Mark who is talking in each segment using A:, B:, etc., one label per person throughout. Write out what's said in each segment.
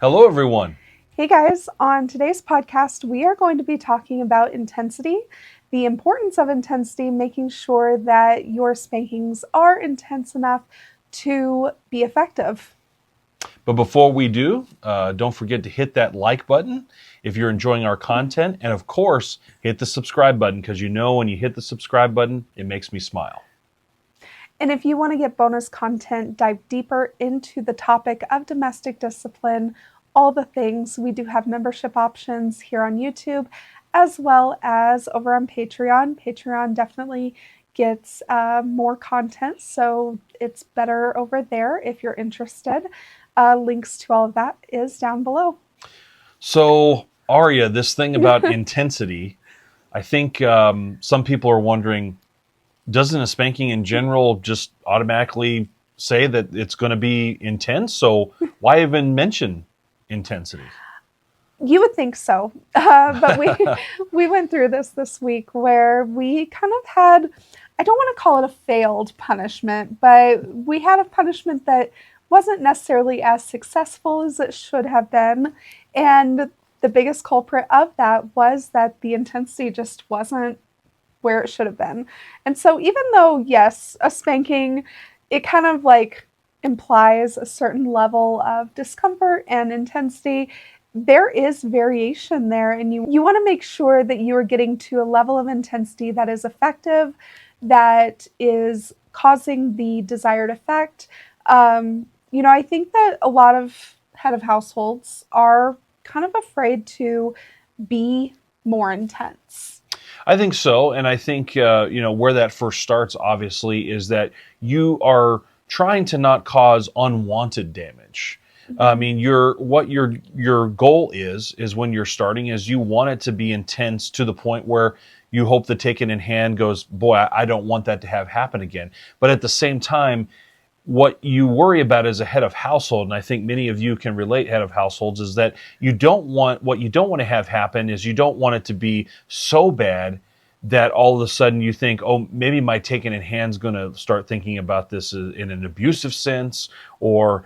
A: Hello, everyone.
B: Hey guys, on today's podcast, we are going to be talking about intensity, the importance of intensity, making sure that your spankings are intense enough to be effective.
A: But before we do, don't forget to hit that like button if you're enjoying our content. And of course, hit the subscribe button because you know when you hit the subscribe button, it makes me smile.
B: And if you want to get bonus content, dive deeper into the topic of domestic discipline, all the things, we do have membership options here on YouTube as well as over on Patreon. Patreon definitely gets more content, so it's better over there if you're interested. Links to all of that is down below.
A: So, Arya, this thing about intensity, I think some people are wondering, doesn't a spanking in general just automatically say that it's going to be intense? So why even mention intensity?
B: You would think so, but we went through this week where we kind of had, I don't want to call it a failed punishment, but we had a punishment that wasn't necessarily as successful as it should have been. And the biggest culprit of that was that the intensity just wasn't where it should have been. And so even though, yes, a spanking, it kind of like implies a certain level of discomfort and intensity, there is variation there. And you want to make sure that you are getting to a level of intensity that is effective, that is causing the desired effect. I think that a lot of head of households are kind of afraid to be more intense.
A: I think so, and I think where that first starts, obviously, is that you are trying to not cause unwanted damage. I mean, your goal is when you're starting is you want it to be intense to the point where you hope the taken in hand goes, boy, I don't want that to have happen again. But at the same time, what you worry about as a head of household, and I think many of you can relate, head of households, is that you don't want to have happen is you don't want it to be so bad that all of a sudden you think, oh, maybe my taken in hand's going to start thinking about this in an abusive sense, or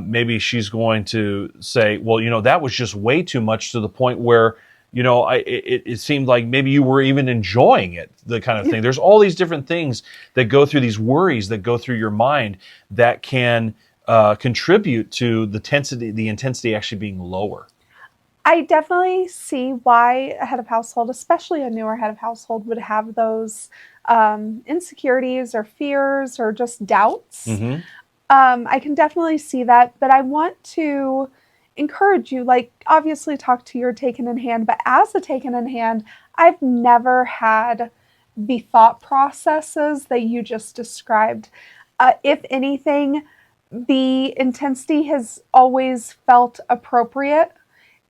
A: maybe she's going to say, well, that was just way too much to the point where it seemed like maybe you were even enjoying it, the kind of thing. There's all these different things that go through, these worries that go through your mind that can contribute to the intensity actually being lower.
B: I definitely see why a head of household, especially a newer head of household, would have those insecurities or fears or just doubts.
A: Mm-hmm.
B: I can definitely see that, but I want to encourage you, like, obviously talk to your taken in hand, but as a taken in hand, I've never had the thought processes that you just described. If anything, the intensity has always felt appropriate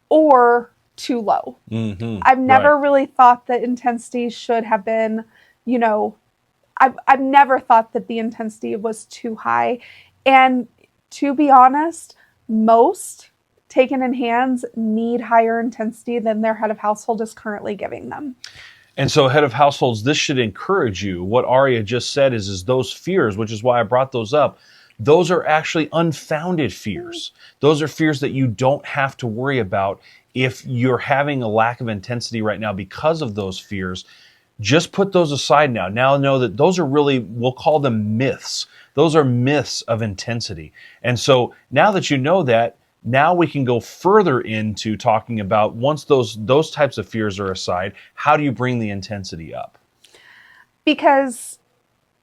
B: or too low.
A: Mm-hmm.
B: I've never
A: Right.
B: really thought that intensity should have been, I've never thought that the intensity was too high. And to be honest, most taken in hands need higher intensity than their head of household is currently giving them.
A: And so, head of households, this should encourage you. What Arya just said is those fears, which is why I brought those up. Those are actually unfounded fears. Those are fears that you don't have to worry about if you're having a lack of intensity right now because of those fears. Just put those aside now. Now know that those are really, we'll call them myths. Those are myths of intensity. And so now that you know that, now we can go further into talking about once those types of fears are aside, how do you bring the intensity up?
B: Because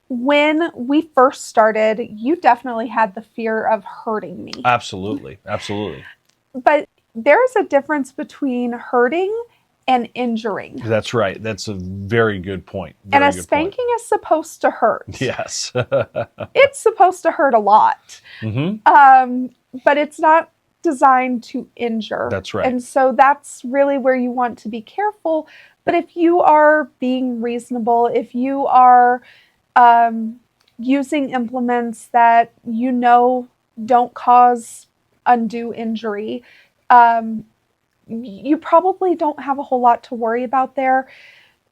B: when we first started, you definitely had the fear of hurting me.
A: Absolutely. Absolutely.
B: But there's a difference between hurting and injuring.
A: That's right. That's a very good point.
B: And
A: Very
B: a
A: good
B: spanking is supposed to hurt.
A: point. Yes.
B: It's supposed to hurt a lot.
A: Mm-hmm.
B: But it's not designed to injure.
A: That's right.
B: And so that's really where you want to be careful. But if you are being reasonable, if you are using implements that don't cause undue injury, you probably don't have a whole lot to worry about there.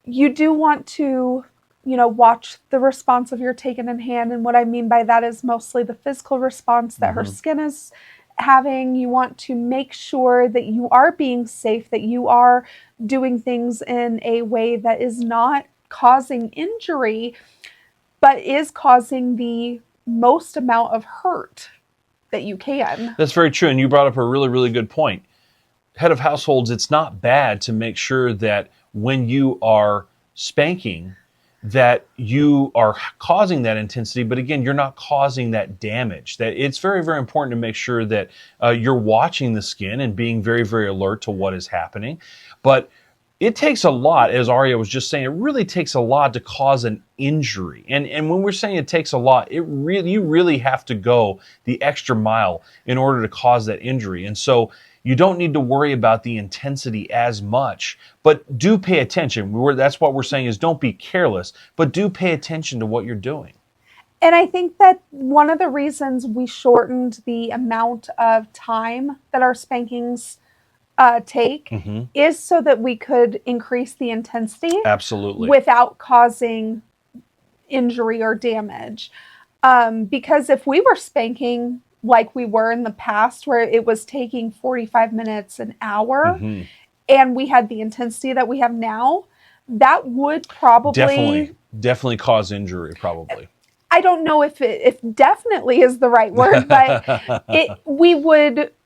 B: You do want to, watch the response of your taken in hand. And what I mean by that is mostly the physical response that her skin is having, you want to make sure that you are being safe, that you are doing things in a way that is not causing injury, but is causing the most amount of hurt that you can.
A: That's very true. And you brought up a really, really good point. Head of households, it's not bad to make sure that when you are spanking, that you are causing that intensity, but again, you're not causing that damage. That it's very, very important to make sure that you're watching the skin and being very, very alert to what is happening. But it takes a lot, as Aria was just saying, it really takes a lot to cause an injury. And when we're saying it takes a lot, you really have to go the extra mile in order to cause that injury. And so you don't need to worry about the intensity as much, but do pay attention. That's what we're saying is don't be careless, but do pay attention to what you're doing.
B: And I think that one of the reasons we shortened the amount of time that our spankings take is so that we could increase the intensity.
A: Absolutely.
B: Without causing injury or damage. Because if we were spanking like we were in the past, where it was taking 45 minutes, an hour, and we had the intensity that we have now, that would probably
A: definitely cause injury, probably.
B: I don't know if definitely is the right word, but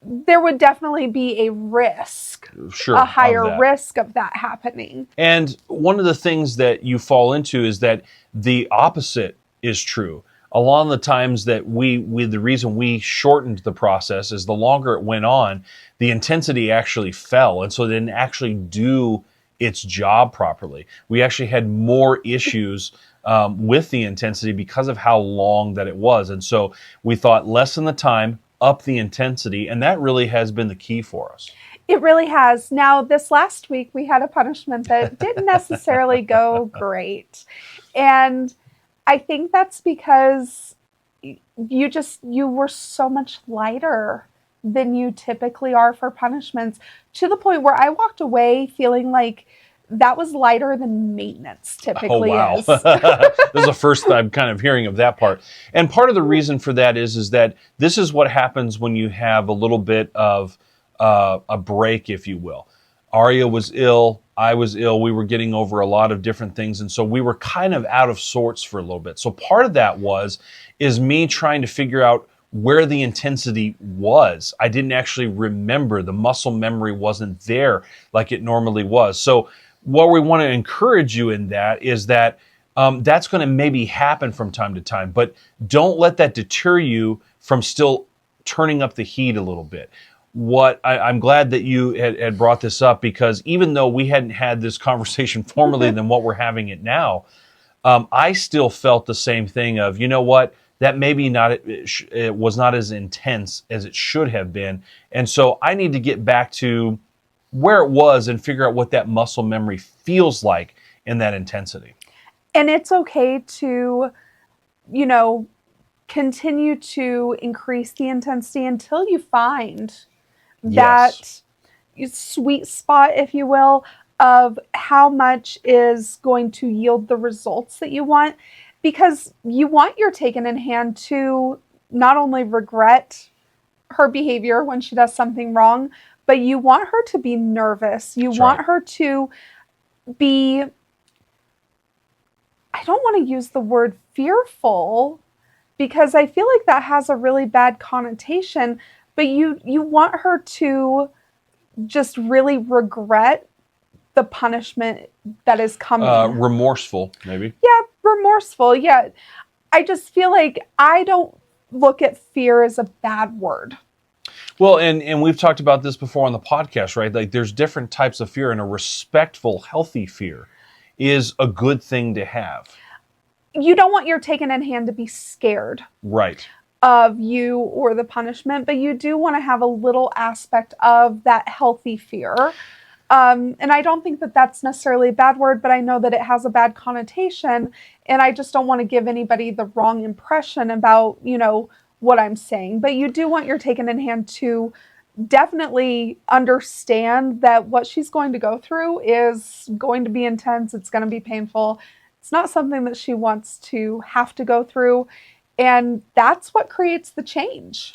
B: there would definitely be a risk, a higher risk of that happening.
A: And one of the things that you fall into is that the opposite is true. A lot of the times that the reason we shortened the process is the longer it went on, the intensity actually fell. And so it didn't actually do its job properly. We actually had more issues with the intensity because of how long that it was. And so we thought lessen the time, up the intensity, and that really has been the key for us.
B: It really has. Now, this last week, we had a punishment that didn't necessarily go great. And I think that's because you were so much lighter than you typically are for punishments, to the point where I walked away feeling like that was lighter than maintenance typically is.
A: This is the first I'm kind of hearing of that part. And part of the reason for that is that this is what happens when you have a little bit of a break, if you will. Aria was ill. I was ill. We were getting over a lot of different things. And so we were kind of out of sorts for a little bit. So part of that is me trying to figure out where the intensity was. I didn't actually remember. The muscle memory wasn't there like it normally was. So what we want to encourage you in that is that that's going to maybe happen from time to time, but don't let that deter you from still turning up the heat a little bit. I'm glad that you had brought this up, because even though we hadn't had this conversation formally than what we're having it now, I still felt the same thing of, you know what, that maybe it was not as intense as it should have been. And so I need to get back to where it was and figure out what that muscle memory feels like in that intensity.
B: And it's okay to, continue to increase the intensity until you find that sweet spot, if you will, of how much is going to yield the results that you want. Because you want your taken in hand to not only regret her behavior when she does something wrong, but you want her to be nervous. You want her to be, I don't want to use the word fearful, because I feel like that has a really bad connotation, but you want her to just really regret the punishment that is coming.
A: Remorseful, maybe.
B: Yeah, remorseful. Yeah. I just feel like I don't look at fear as a bad word.
A: Well, and we've talked about this before on the podcast, right? Like there's different types of fear, and a respectful, healthy fear is a good thing to have.
B: You don't want your taken in hand to be scared.
A: Right.
B: Of you or the punishment, but you do want to have a little aspect of that healthy fear. And I don't think that that's necessarily a bad word, but I know that it has a bad connotation, and I just don't want to give anybody the wrong impression about, what I'm saying. But you do want your taken in hand to definitely understand that what she's going to go through is going to be intense. It's going to be painful. It's not something that she wants to have to go through. And that's what creates the change.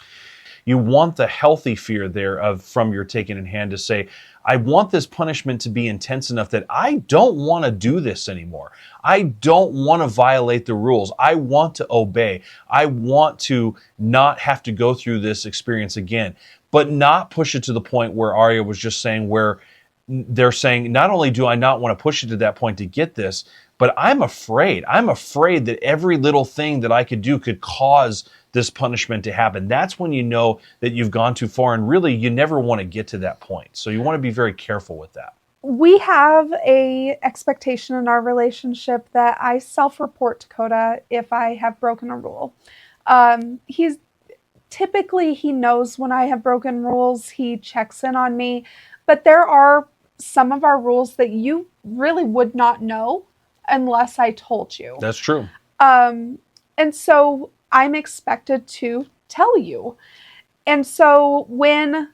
A: You want the healthy fear there of from your taken in hand to say, I want this punishment to be intense enough that I don't want to do this anymore. I don't want to violate the rules. I want to obey. I want to not have to go through this experience again, but not push it to the point where Arya was just saying, where they're saying, not only do I not want to push it to that point to get this, but I'm afraid. I'm afraid that every little thing that I could do could cause this punishment to happen. That's when you know that you've gone too far, and really you never want to get to that point. So you want to be very careful with that.
B: We have a expectation in our relationship that I self-report to Coda if I have broken a rule. He's typically, he knows when I have broken rules. He checks in on me, but there are some of our rules that you really would not know unless I told you.
A: That's true.
B: And so I'm expected to tell you. And so when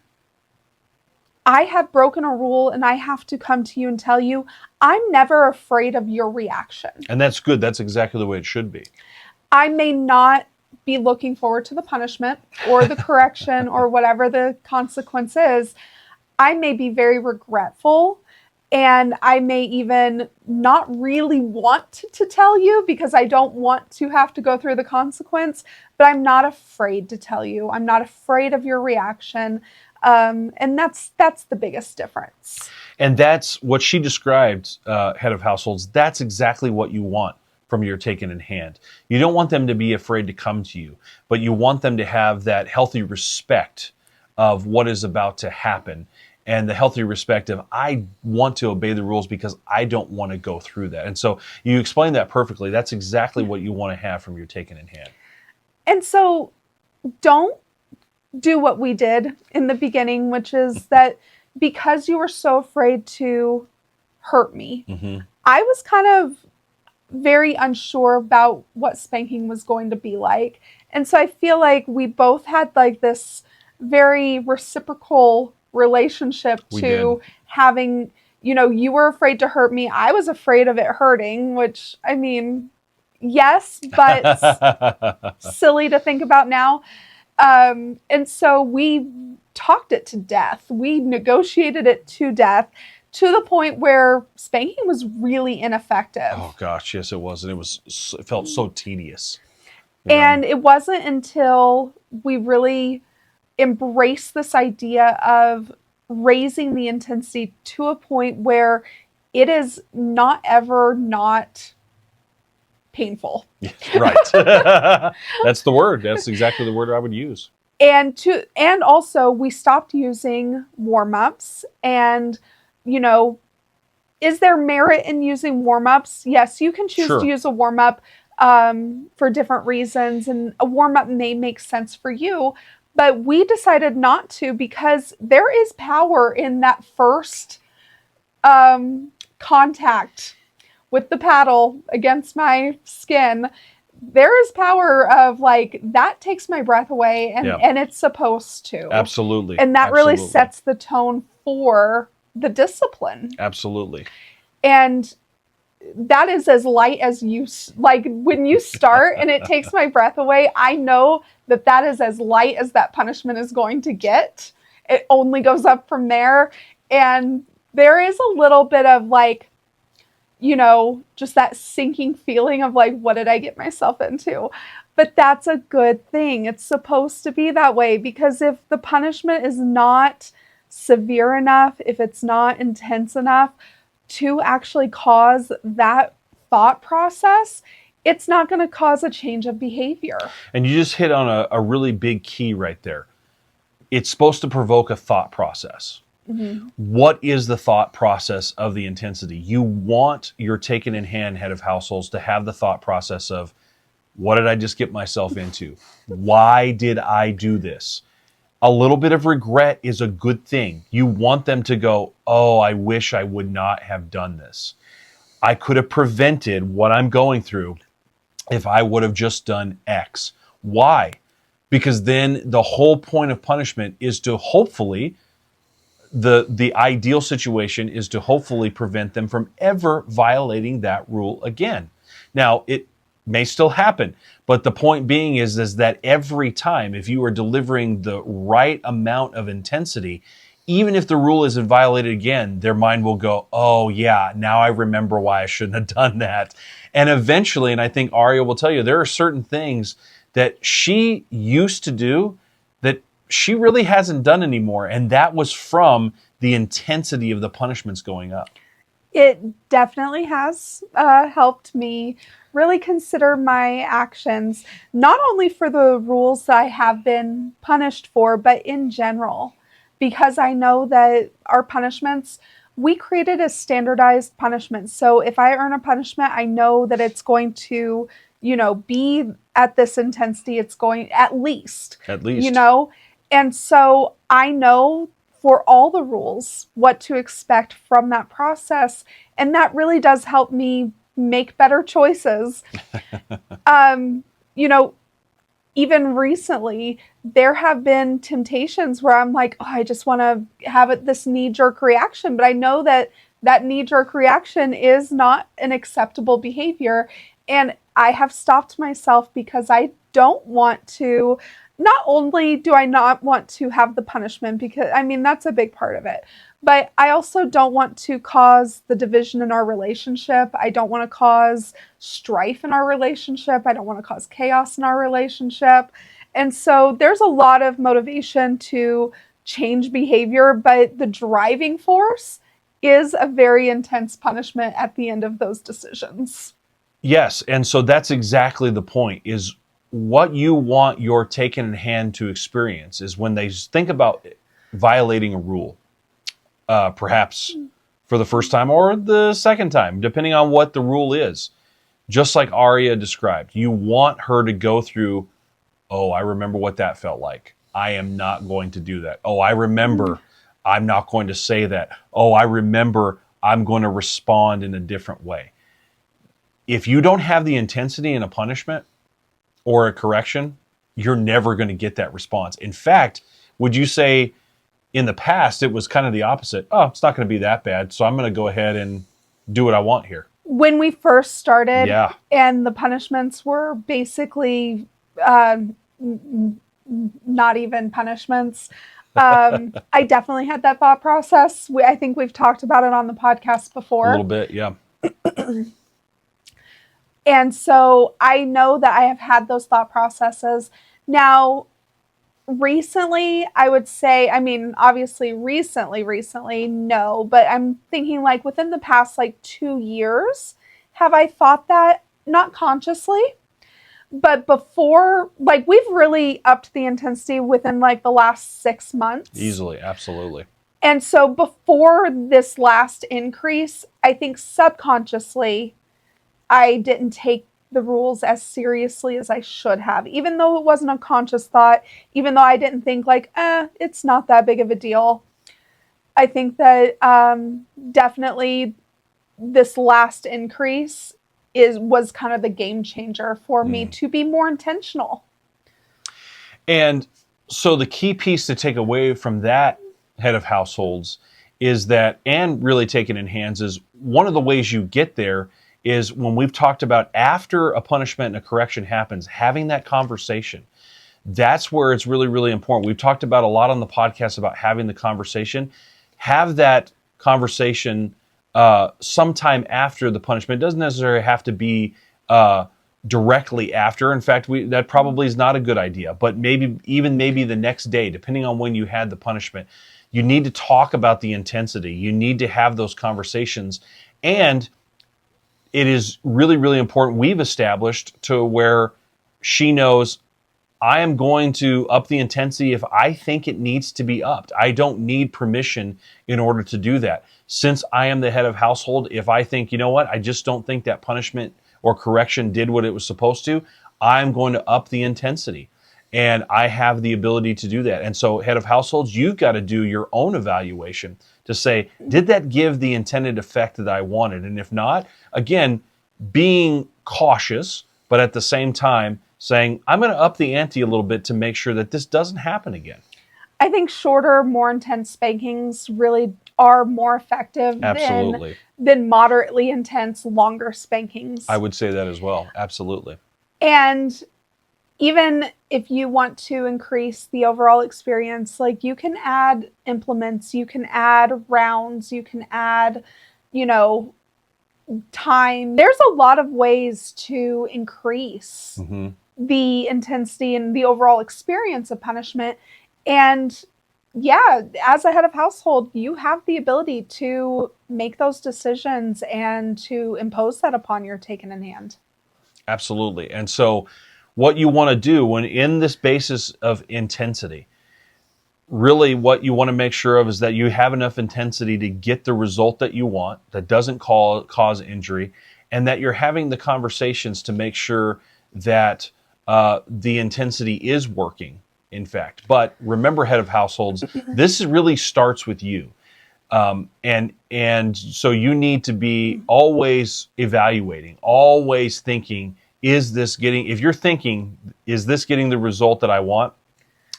B: I have broken a rule and I have to come to you and tell you, I'm never afraid of your reaction.
A: And that's good. That's exactly the way it should be.
B: I may not be looking forward to the punishment or the correction or whatever the consequence is. I may be very regretful, and I may even not really want to tell you because I don't want to have to go through the consequence, but I'm not afraid to tell you. I'm not afraid of your reaction. And that's the biggest difference.
A: And that's what she described, head of households. That's exactly what you want from your taken in hand. You don't want them to be afraid to come to you, but you want them to have that healthy respect of what is about to happen, and the healthy respect of, I want to obey the rules because I don't want to go through that. And so you explained that perfectly. That's exactly what you want to have from your taken in hand.
B: And so don't do what we did in the beginning, which is that because you were so afraid to hurt me, I was kind of very unsure about what spanking was going to be like. And so I feel like we both had like this very reciprocal relationship to having, you were afraid to hurt me. I was afraid of it hurting, which, I mean, yes, but silly to think about now. And so we talked it to death. We negotiated it to death, to the point where spanking was really ineffective.
A: Oh gosh, yes it was. And it felt so tedious.
B: And it wasn't until we really embraced this idea of raising the intensity to a point where it is not ever not painful.
A: Right. That's the word. That's exactly the word I would use.
B: And also we stopped using warm-ups. And is there merit in using warm-ups? Yes, you can choose to use a warm-up for different reasons, and a warm-up may make sense for you, but we decided not to, because there is power in that first contact with the paddle against my skin. There is power of like, that takes my breath away, and it's supposed to.
A: Absolutely.
B: And that really sets the tone for the discipline.
A: Absolutely.
B: And that is as light as you, like when you start and it takes my breath away, I know that is as light as that punishment is going to get. It only goes up from there. And there is a little bit of like, just that sinking feeling of like, what did I get myself into? But that's a good thing. It's supposed to be that way, because if the punishment is not severe enough, if it's not intense enough to actually cause that thought process, it's not going to cause a change of behavior. And
A: you just hit on a really big key right there. It's supposed to provoke a thought process. Mm-hmm. What is the thought process of the intensity? You want your taken in hand head of households to have the thought process of, what did I just get myself into? Why did I do this? A little bit of regret is a good thing. You want them to go, oh, I wish I would not have done this. I could have prevented what I'm going through if I would have just done X. Why? Because then the whole point of punishment is to hopefully, the ideal situation is to hopefully prevent them from ever violating that rule again. Now, may still happen. But the point being is that every time, if you are delivering the right amount of intensity, even if the rule isn't violated again, their mind will go, oh yeah, now I remember why I shouldn't have done that. And eventually, and I think Aria will tell you, there are certain things that she used to do that she really hasn't done anymore. And that was from the intensity of the punishments going up.
B: It definitely has helped me really consider my actions, not only for the rules that I have been punished for, but in general, because I know that our punishments, we created a standardized punishment. So if I earn a punishment, I know that it's going to, be at this intensity. It's going at least,
A: At
B: you
A: least.
B: know, and so I know for all the rules what to expect from that process. And that really does help me make better choices. Um, you know, Even recently, there have been temptations where I'm like, oh, I just want to have this knee jerk reaction. But I know that that knee jerk reaction is not an acceptable behavior. And I have stopped myself because I don't want to. Not only do I not want to have the punishment, because I mean, that's a big part of it, but I also don't want to cause the division in our relationship. I don't want to cause strife in our relationship. I don't want to cause chaos in our relationship. And so there's a lot of motivation to change behavior, but the driving force is a very intense punishment at the end of those decisions.
A: Yes, and so that's exactly the point, is what you want your taken in hand to experience is when they think about violating a rule, perhaps for the first time or the second time, depending on what the rule is. Just like Aria described, you want her to go through, oh, I remember what that felt like. I am not going to do that. Oh, I remember I'm not going to say that. Oh, I remember I'm going to respond in a different way. If you don't have the intensity in a punishment or a correction, you're never going to get that response. In fact, would you say in the past it was kind of the opposite? Oh, it's not going to be that bad, so I'm going to go ahead and do what I want here.
B: When we first started,
A: Yeah.
B: and the punishments were basically not even punishments. I definitely had that thought process. I think we've talked about it on the podcast
A: A little
B: before.
A: bit, yeah.
B: And so I know that I have had those thought processes. Now, recently, I would say, I mean, obviously, recently, no, but I'm thinking like within the past like 2 years, have I thought that? Not consciously, but before, like we've really upped the intensity within like the last 6 months.
A: Easily, absolutely.
B: And so before this last increase, I think subconsciously I didn't take the rules as seriously as I should have, even though it wasn't a conscious thought, even though I didn't think like, it's not that big of a deal. I think that definitely this last increase was kind of the game changer for me to be more intentional.
A: And so the key piece to take away from that head of households is that, and really take it in hands, is one of the ways you get there is when we've talked about after a punishment and a correction happens, having that conversation. That's where it's really, really important. We've talked about a lot on the podcast about having the conversation. Have that conversation sometime after the punishment. It doesn't necessarily have to be directly after. In fact, that probably is not a good idea. But maybe the next day, depending on when you had the punishment, you need to talk about the intensity. You need to have those conversations. And it is really, really important. We've established to where she knows I am going to up the intensity if I think it needs to be upped. I don't need permission in order to do that. Since I am the head of household, if I think, you know what, I just don't think that punishment or correction did what it was supposed to, I'm going to up the intensity. And I have the ability to do that. And so, head of households, you've got to do your own evaluation to say, did that give the intended effect that I wanted? And if not, again, being cautious, but at the same time saying, I'm going to up the ante a little bit to make sure that this doesn't happen again.
B: I think shorter, more intense spankings really are more effective
A: Absolutely.
B: than moderately intense, longer spankings.
A: I would say that as well. Absolutely.
B: And even if you want to increase the overall experience, like you can add implements, you can add rounds, you can add, you know, time. There's a lot of ways to increase
A: Hmm.
B: the intensity and the overall experience of punishment. And yeah, as a head of household, you have the ability to make those decisions and to impose that upon your taken in hand.
A: Absolutely. And so, what you want to do when in this basis of intensity, really what you want to make sure of is that you have enough intensity to get the result that you want, that doesn't cause injury, and that you're having the conversations to make sure that the intensity is working, in fact. But remember, head of households, this really starts with you. And so you need to be always evaluating, always thinking, is this getting, if you're thinking, is this getting the result that I want?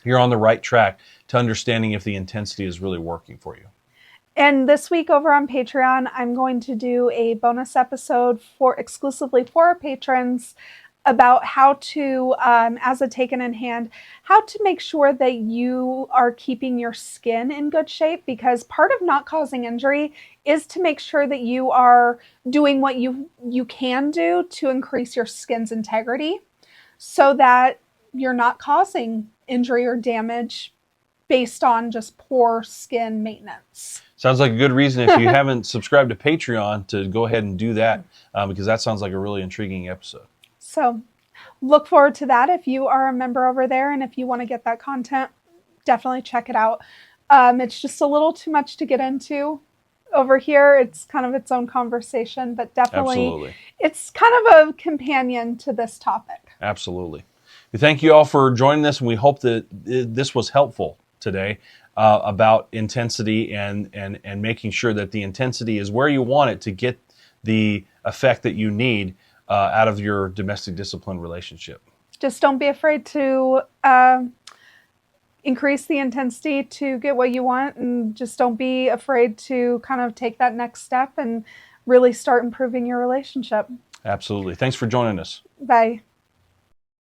A: You're on the right track to understanding if the intensity is really working for you.
B: And this week over on Patreon, I'm going to do a bonus episode for exclusively for our patrons about how to, as a taken in hand, how to make sure that you are keeping your skin in good shape, because part of not causing injury is to make sure that you are doing what you can do to increase your skin's integrity so that you're not causing injury or damage based on just poor skin maintenance.
A: Sounds like a good reason if you haven't subscribed to Patreon to go ahead and do that, because that sounds like a really intriguing episode.
B: So look forward to that if you are a member over there, and if you want to get that content, definitely check it out. It's just a little too much to get into over here. It's kind of its own conversation, but definitely
A: Absolutely.
B: it's kind of a companion to this topic.
A: Absolutely. We thank you all for joining us, and we hope that this was helpful today about intensity and making sure that the intensity is where you want it to get the effect that you need out of your domestic discipline relationship.
B: Just don't be afraid to increase the intensity to get what you want, and just don't be afraid to kind of take that next step and really start improving your relationship.
A: Absolutely. Thanks for joining us.
B: Bye.